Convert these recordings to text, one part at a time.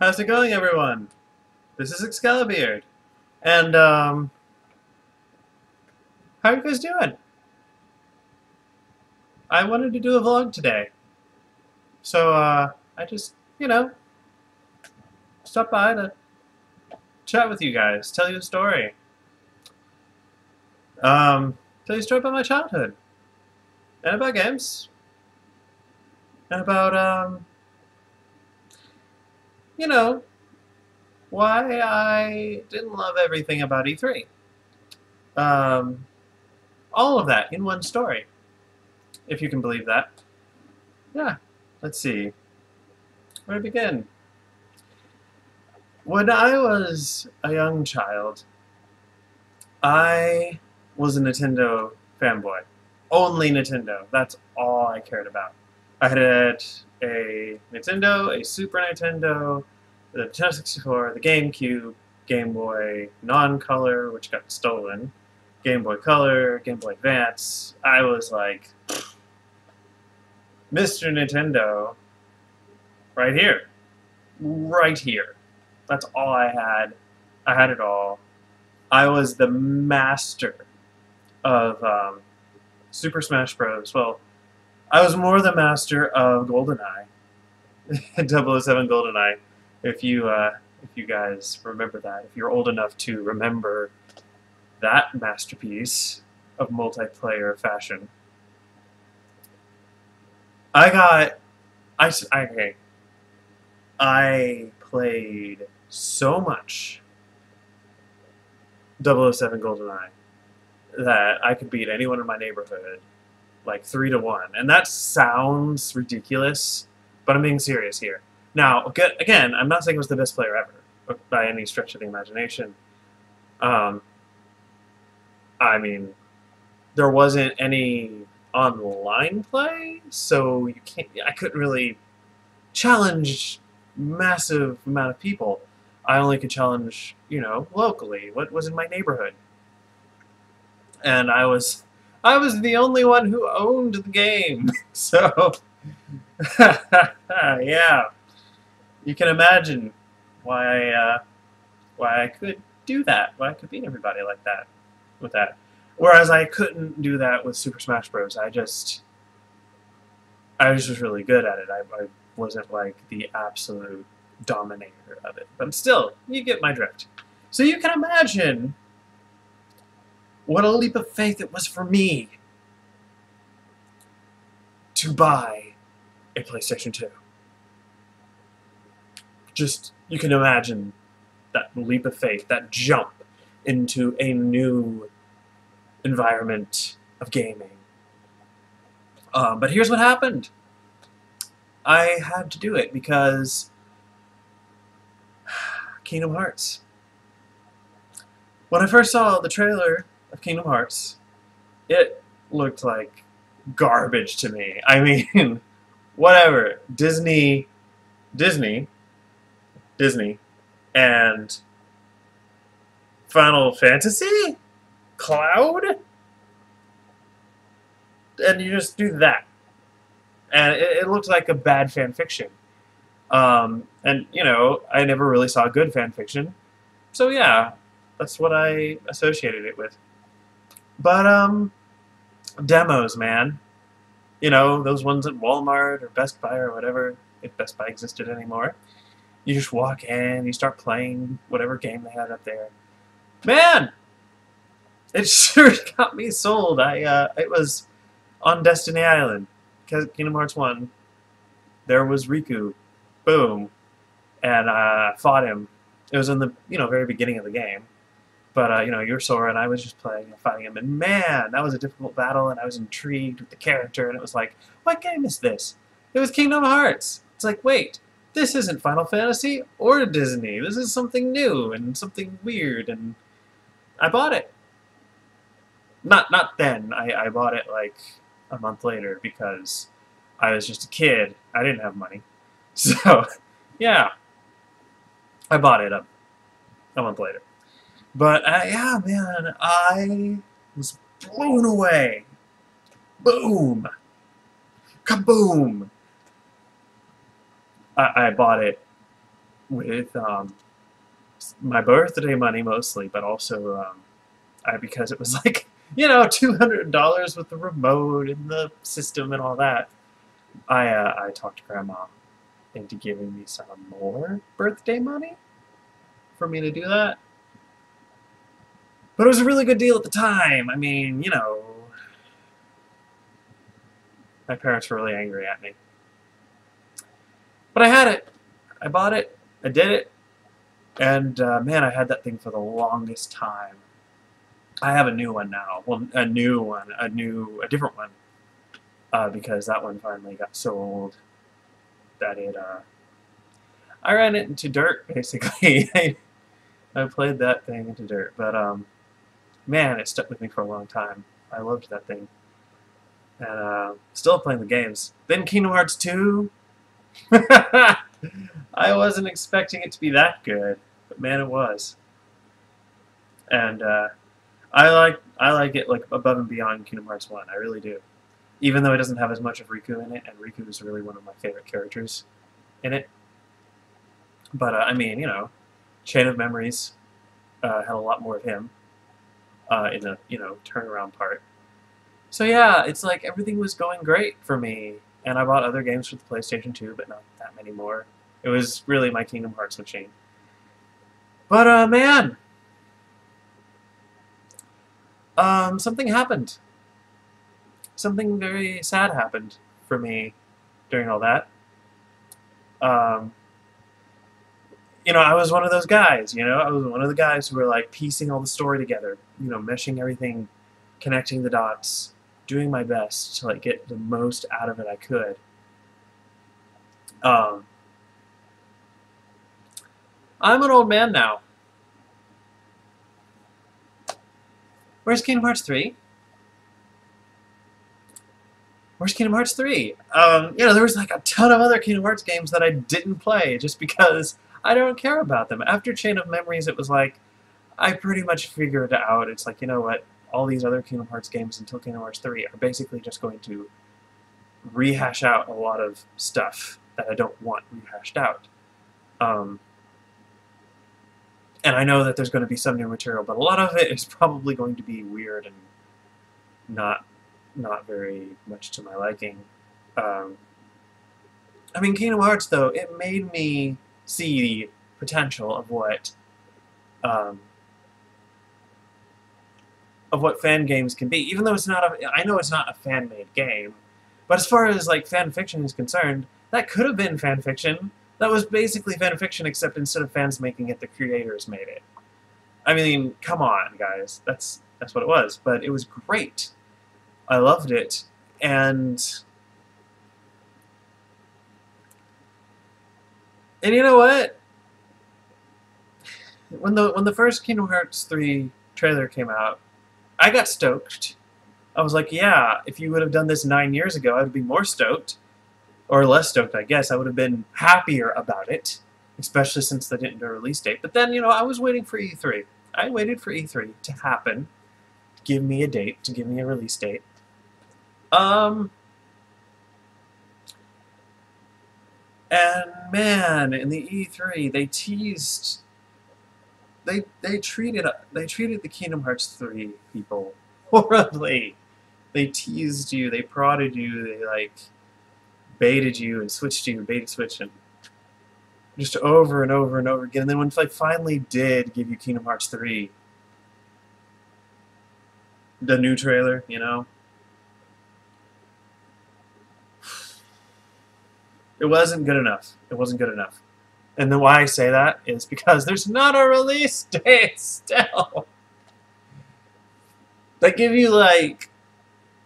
How's it going, everyone? This is Excalibeard, and how are you guys doing? I wanted to do a vlog today, so I just, stopped by to chat with you guys, tell you a story, tell you a story about my childhood, and about games, and about you know, why I didn't love everything about E3. Um, all of that in one story, if you can believe that. Yeah, let's see. Where to begin? When I was a young child, I was a Nintendo fanboy. Only Nintendo. That's all I cared about. I had a Nintendo, a Super Nintendo, the Nintendo 64, the GameCube, Game Boy non-color, which got stolen, Game Boy Color, Game Boy Advance. I was like, Mr. Nintendo, right here. Right here. That's all I had. I had it all. I was the master of Super Smash Bros. Well, I was more the master of GoldenEye, 007 GoldenEye. If you guys remember that, if you're old enough to remember that masterpiece of multiplayer fashion, okay. I played so much 007 GoldenEye that I could beat anyone in my neighborhood like 3-1. And that sounds ridiculous, but I'm being serious here. Now, again, I'm not saying I was the best player ever, by any stretch of the imagination. I mean, there wasn't any online play, so I couldn't really challenge massive amount of people. I only could challenge, locally, what was in my neighborhood. And I was the only one who owned the game. So, yeah, you can imagine why I could do that, why I could beat everybody like that with that. Whereas I couldn't do that with Super Smash Bros. I was just really good at it. I wasn't like the absolute dominator of it. But still, you get my drift. So you can imagine what a leap of faith it was for me to buy a PlayStation 2. Just, you can imagine that leap of faith, that jump into a new environment of gaming. But here's what happened. I had to do it because Kingdom Hearts. When I first saw the trailer of Kingdom Hearts, it looked like garbage to me. I mean, whatever. Disney, and Final Fantasy? Cloud? And you just do that. And it looked like a bad fan fiction. And, I never really saw good fan fiction. So, yeah, that's what I associated it with. But, demos, man. Those ones at Walmart or Best Buy or whatever, if Best Buy existed anymore. You just walk in, you start playing whatever game they had up there. Man! It sure got me sold. It was on Destiny Island. Kingdom Hearts 1, there was Riku. Boom. And I fought him. It was in the, very beginning of the game. But, you're Sora, and I was just playing and fighting him. And man, that was a difficult battle, and I was intrigued with the character. And it was like, what game is this? It was Kingdom Hearts. It's like, wait, this isn't Final Fantasy or Disney. This is something new and something weird. And I bought it. Not then. I bought it, like, a month later because I was just a kid. I didn't have money. So, yeah. I bought it a month later. But, yeah, man, I was blown away. Boom! Kaboom! I bought it with my birthday money mostly, but also because it was like, you know, $200 with the remote and the system and all that. I talked Grandma into giving me some more birthday money for me to do that. But it was a really good deal at the time. I mean, you know, my parents were really angry at me. But I had it. I bought it. I did it. And man, I had that thing for the longest time. I have a new one now. Well, a different one. Because that one finally got so old that I ran it into dirt, basically. I played that thing into dirt. But, man, it stuck with me for a long time. I loved that thing. And still playing the games. Then Kingdom Hearts 2. I wasn't expecting it to be that good, but man, it was. And I like it like above and beyond Kingdom Hearts 1. I really do. Even though it doesn't have as much of Riku in it, and Riku is really one of my favorite characters in it. But I mean, you know, Chain of Memories had a lot more of him in the turnaround part. So yeah, it's like everything was going great for me, and I bought other games for the PlayStation 2, but not that many more. It was really my Kingdom Hearts machine. But man, something happened. Something very sad happened for me during all that. You know, I was one of those guys, you know? I was one of the guys who were, like, piecing all the story together, you know, meshing everything, connecting the dots, doing my best to, like, get the most out of it I could. I'm an old man now. Where's Kingdom Hearts 3? Where's Kingdom Hearts 3? You know, there was like a ton of other Kingdom Hearts games that I didn't play just because I don't care about them. After Chain of Memories, it was like, I pretty much figured it out. It's like, you know what? All these other Kingdom Hearts games until Kingdom Hearts 3 are basically just going to rehash out a lot of stuff that I don't want rehashed out. And I know that there's going to be some new material, but a lot of it is probably going to be weird and not very much to my liking. I mean, Kingdom Hearts, though, it made me see the potential of what fan games can be. Even though it's not I know it's not a fan-made game, but as far as like fan fiction is concerned, that could have been fan fiction. That was basically fan fiction, except instead of fans making it, the creators made it. I mean, come on, guys. That's what it was. But it was great. I loved it. And you know what? When the first Kingdom Hearts 3 trailer came out, I got stoked. I was like, yeah, if you would have done this 9 years ago, I would be more stoked. Or less stoked, I guess. I would have been happier about it, especially since they didn't do a release date. But then, you know, I was waiting for E3. I waited for E3 to happen, to give me a date, to give me a release date. And man, in the E3, they teased. They treated the Kingdom Hearts 3 people horribly. They teased you. They prodded you. They like baited you and switched you, bait switch, and just over and over and over again. And then when I finally did give you Kingdom Hearts 3, the new trailer, you know, it wasn't good enough. It wasn't good enough. And then why I say that is because there's not a release date still. They give you like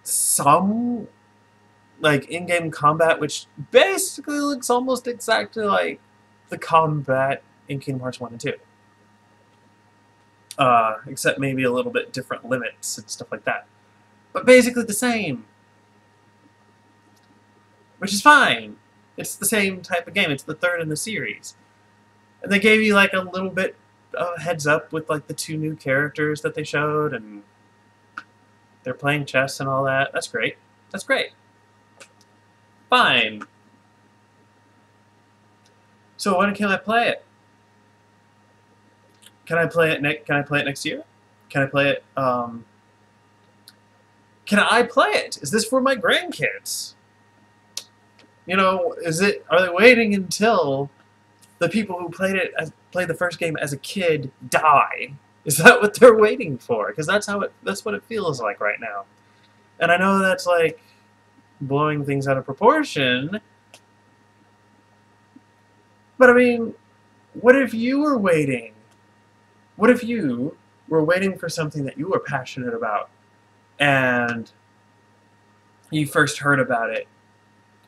some like in-game combat, which basically looks almost exactly like the combat in Kingdom Hearts 1 and 2. Except maybe a little bit different limits and stuff like that. But basically the same. Which is fine. It's the same type of game. It's the third in the series. And they gave you like a little bit of a heads up with like the 2 new characters that they showed, and they're playing chess and all that. That's great. That's great. Fine. So when can I play it? Can I play it Can I play it next year? Can I play it? Can I play it? Is this for my grandkids? You know, are they waiting until the people who played the first game as a kid die? Is that what they're waiting for? Because that's what it feels like right now. And I know that's like blowing things out of proportion. But I mean, what if you were waiting? What if you were waiting for something that you were passionate about and you first heard about it,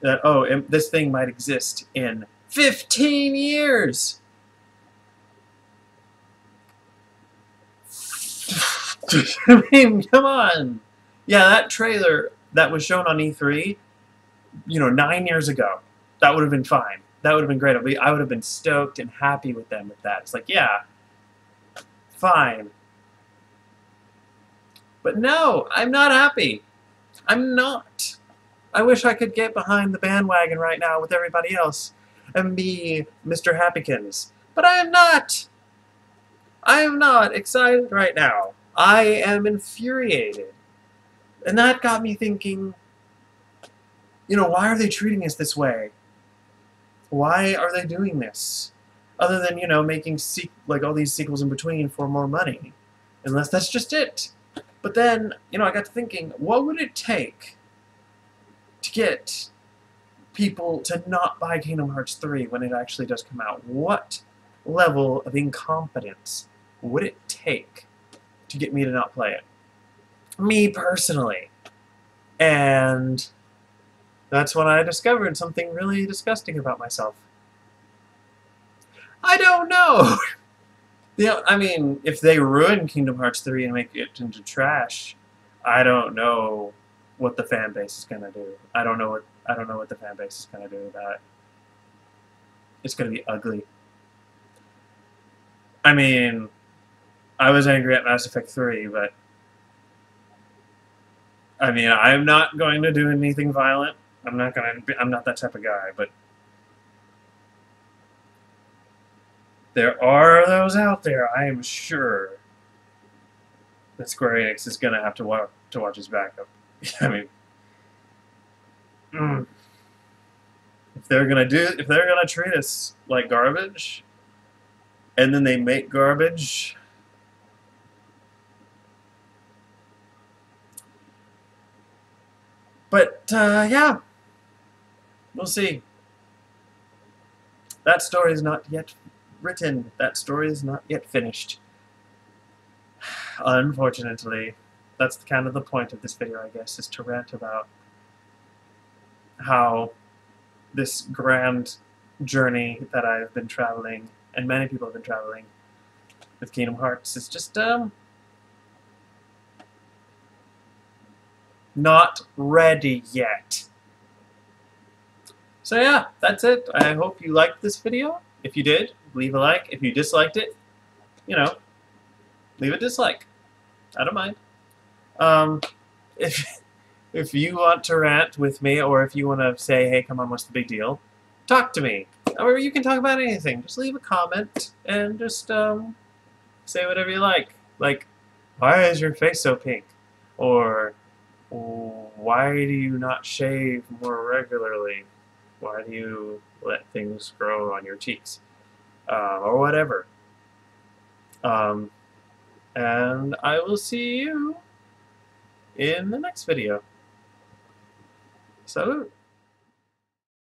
that, oh, this thing might exist in 15 years. I mean, come on. Yeah, that trailer that was shown on E3, 9 years ago, that would have been fine. That would have been great. I would have been stoked and happy with them with that. It's like, yeah, fine. But no, I'm not happy. I'm not. I wish I could get behind the bandwagon right now with everybody else and be Mr. Happykins. But I am not. I am not excited right now. I am infuriated. And that got me thinking, why are they treating us this way? Why are they doing this? Other than, making all these sequels in between for more money. Unless that's just it. But then, I got to thinking, what would it take to get people to not buy Kingdom Hearts 3 when it actually does come out? What level of incompetence would it take to get me to not play it? Me personally. And that's when I discovered something really disgusting about myself. I don't know! I mean, if they ruin Kingdom Hearts 3 and make it into trash, I don't know what the fan base is gonna do. I don't know what the fan base is gonna do with that. It's gonna be ugly. I mean, I was angry at Mass Effect 3, but I mean, I'm not going to do anything violent. I'm not that type of guy, but there are those out there, I am sure, that Square Enix is going to have to watch his backup. I mean, if they're gonna treat us like garbage, and then they make garbage, but yeah, we'll see. That story is not yet written. That story is not yet finished. Unfortunately, that's kind of the point of this video, I guess, is to rant about how this grand journey that I've been traveling, and many people have been traveling with Kingdom Hearts, is just not ready yet. So yeah, that's it. I hope you liked this video. If you did, leave a like. If you disliked it, leave a dislike. I don't mind. If you want to rant with me, or if you want to say, hey, come on, what's the big deal? Talk to me. Or you can talk about anything. Just leave a comment and just say whatever you like. Like, why is your face so pink? Or, why do you not shave more regularly? Why do you let things grow on your cheeks? Or whatever. And I will see you in the next video. Salute!